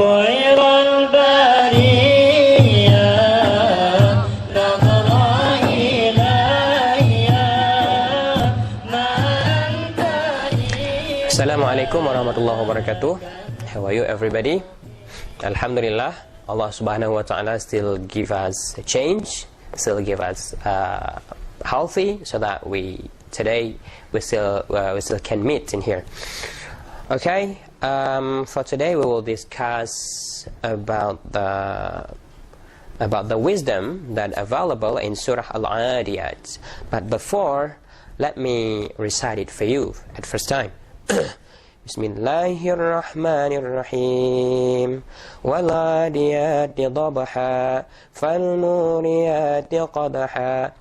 خير البرية نظر إلي ما أنت لي. Assalamualaikum warahmatullahi wabarakatuh. How are you everybody? Alhamdulillah, Allah subhanahu wa ta'ala still give us a change, still give us healthy, so that today we still can meet in here. Okay, for today we will discuss about the wisdom that available in Surah Al-Adiyat. But before, let me recite it for you at first time. Bismillahirrahmanirrahim. Wal-adiyat dabha, fal-muriyat qadha,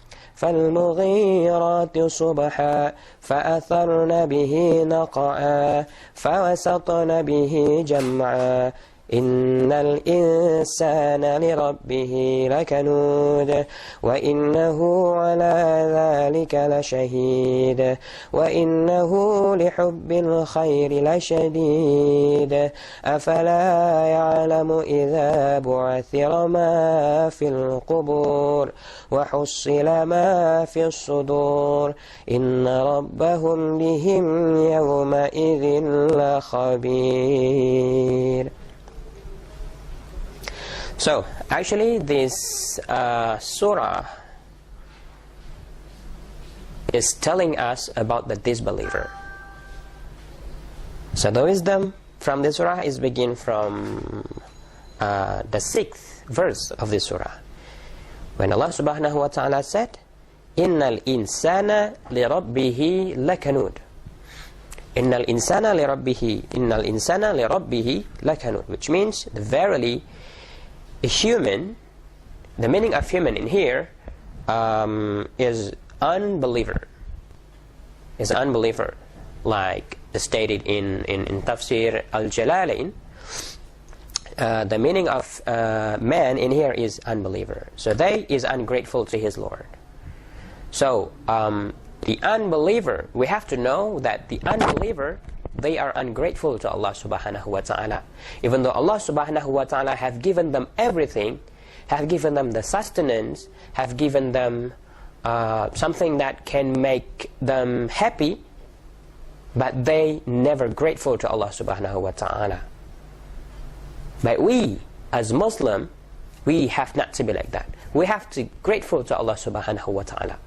فالمغيرات صبحا فأثرن به نقعا فوسطن به جمعا إن الإنسان لربه لكنود وإنه على ذلك لشهيد وإنه لحب الخير لشديد أفلا يعلم إذا بعثر ما في القبور وحصل ما في الصدور إن ربهم بهم يومئذ لخبير. So, actually this surah is telling us about the disbeliever. So the wisdom from the surah is begin from the 6th verse of the surah, when Allah subhanahu wa ta'ala said, Innal insana li rabbihi lakanud. Innal insana li rabbihi lakanud, which means verily a human, the meaning of human in here is unbeliever. Is unbeliever, like stated in Tafsir Al-Jalalain. The meaning of man in here is unbeliever. So they is ungrateful to his Lord. So the unbeliever, we have to know that the unbeliever, they are ungrateful to Allah subhanahu wa ta'ala. Even though Allah subhanahu wa ta'ala have given them everything, have given them the sustenance, have given them something that can make them happy, but they never grateful to Allah subhanahu wa ta'ala. But we, as Muslim, we have not to be like that. We have to be grateful to Allah subhanahu wa ta'ala.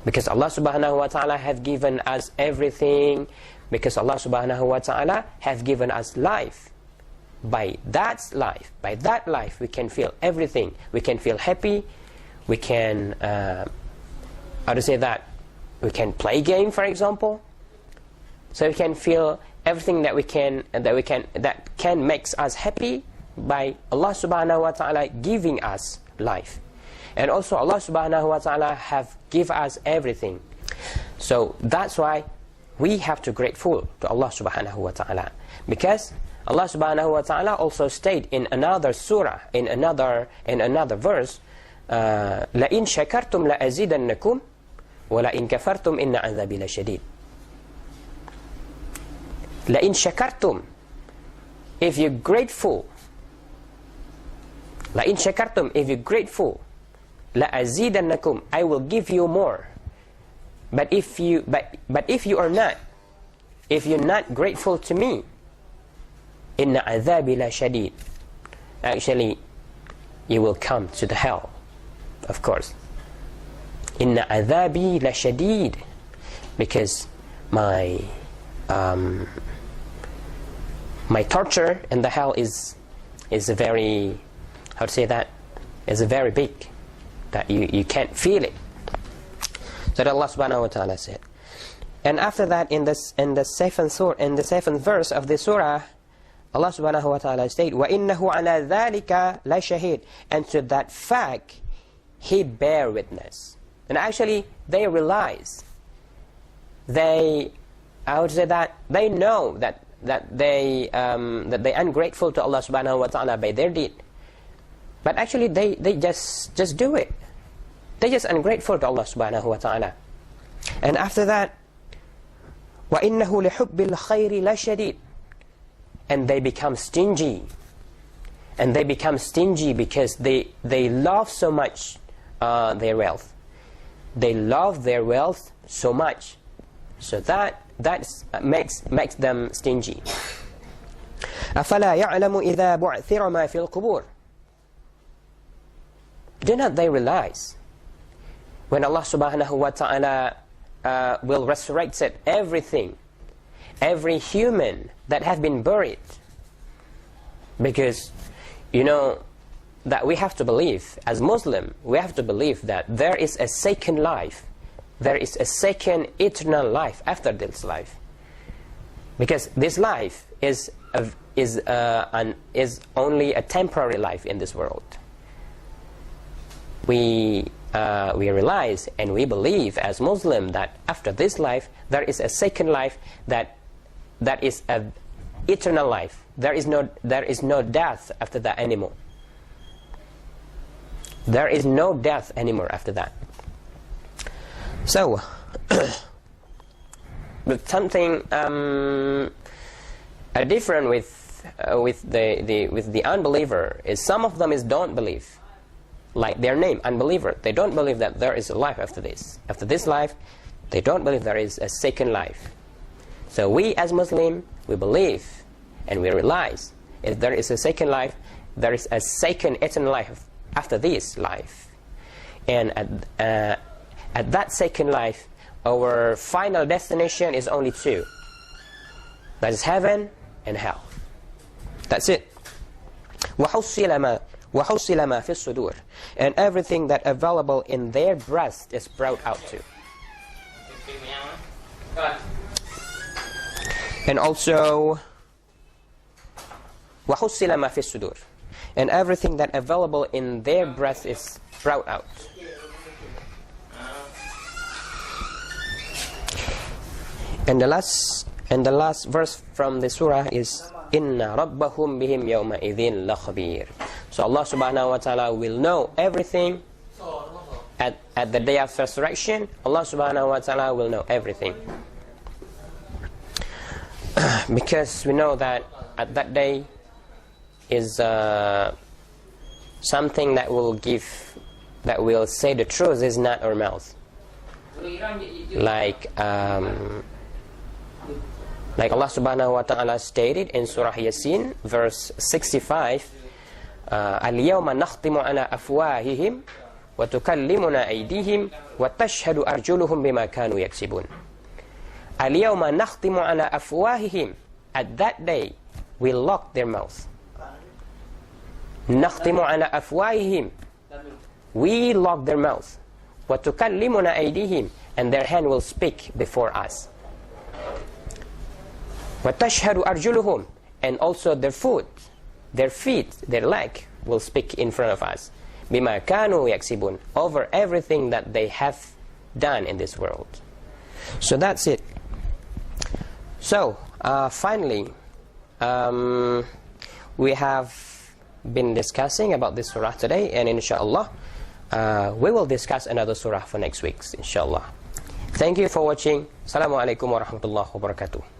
Because Allah subhanahu wa ta'ala have given us everything, because Allah subhanahu wa ta'ala have given us life. By that life, we can feel everything. We can feel happy. We can, how to say that? We can play game, for example. So we can feel everything that can makes us happy by Allah subhanahu wa ta'ala giving us life. And also Allah subhanahu wa ta'ala have give us everything. So that's why we have to grateful to Allah subhanahu wa ta'ala, because Allah subhanahu wa ta'ala also state in another surah, in another verse, لَإِن شَكَرْتُمْ لَأَزِيدَنَّكُمْ وَلَإِن كَفَرْتُمْ إِنَّ عَذَابِي لَشَدِيدٌ. لَإِن شَكَرْتُمْ, if you're grateful, لَإِن شَكَرْتُمْ, if you're grateful, لَأَزِيدَنَّكُمْ, I will give you more. But if you are not, if you're not grateful to me, inna adhabi la shadid, actually you will come to the hell, of course. Inna adhabi la shadid, because my torture in the hell is a very, how to say that, is a very big, that you can't feel it. That Allah subhanahu wa ta'ala said. And after that, in the 7th verse of the surah, Allah subhanahu wa ta'ala stated, وَإِنَّهُ عَلَى ذَلِكَ لَشَهِيدٌ, and to that fact he bear witness. And actually they realize, I would say that they know that they ungrateful to Allah subhanahu wa ta'ala by their deed. But actually they just do it. They just ungrateful to Allah subhanahu wa ta'ala. And after that, وَإِنَّهُ لِحُبِّ الْخَيْرِ لَشَدِيدٌ, and they become stingy and they become stingy because they love so much their wealth. They love their wealth so much, so that makes them stingy. أَفَلَا يَعْلَمُ إِذَا بُعْثِرَ مَا فِي الْقُبُورِ. Do not they realize when Allah subhanahu wa ta'ala will resurrect everything, every human that have been buried? Because you know that we have to believe, as Muslim, we have to believe that there is a second life, there is a second eternal life after this life. Because this life is only a temporary life in this world. We realize and we believe as Muslim that after this life there is a second life that is an eternal life. There is no death after that anymore. There is no death anymore after that. So, but something different with the unbeliever is some of them don't believe. Like their name, unbeliever. They don't believe that there is a life after this. After this life, they don't believe there is a second life. So we as Muslim, we believe and we realize if there is a second life, there is a second eternal life after this life. And at that second life, our final destination is only two. That is heaven and hell. That's it. وَحُصِّلَ مَا فِي الصُّدُورِ. And everything that available in their breast is brought out too. And also وَحُصِّلَ مَا فِي الصُّدُورِ. And everything that available in their breast is brought out. And the last verse from the surah is Inna rabbahum bihim yawma idhin lakhabir. So Allah subhanahu wa ta'ala will know everything at the day of resurrection. Allah subhanahu wa ta'ala will know everything. Because we know that at that day is something that will say the truth is not our mouth. Like Allah subhanahu wa ta'ala stated in Surah Yasin, verse 65, الْيَوْمَ نَخْتِمُ عَلَىٰ أَفْوَاهِهِمْ وَتُكَلِّمُنَا أَيْدِيهِمْ وَتَشْهَدُ أَرْجُلُهُمْ بِمَا كَانُوا يَكْسِبُونَ. الْيَوْمَ نَخْتِمُ عَلَىٰ أَفْوَاهِهِمْ. At that day, we lock their mouth. نَخْتِمُ عَلَىٰ أَفْوَاهِهِمْ. We lock their mouth. وَتُكَلِّمُنَا أَيْدِيهِمْ. And their hand will speak before us. وَتَشْهَدُ أَرْجُلُهُمْ. And also their foot, their feet, their leg will speak in front of us. بِمَا كَانُوا يَكْسِبُونَ. Over everything that they have done in this world. So that's it. So, finally, we have been discussing about this surah today, and inshallah, we will discuss another surah for next week, inshallah. Thank you for watching. Assalamu alaikum wa rahmatullahi wa barakatuh.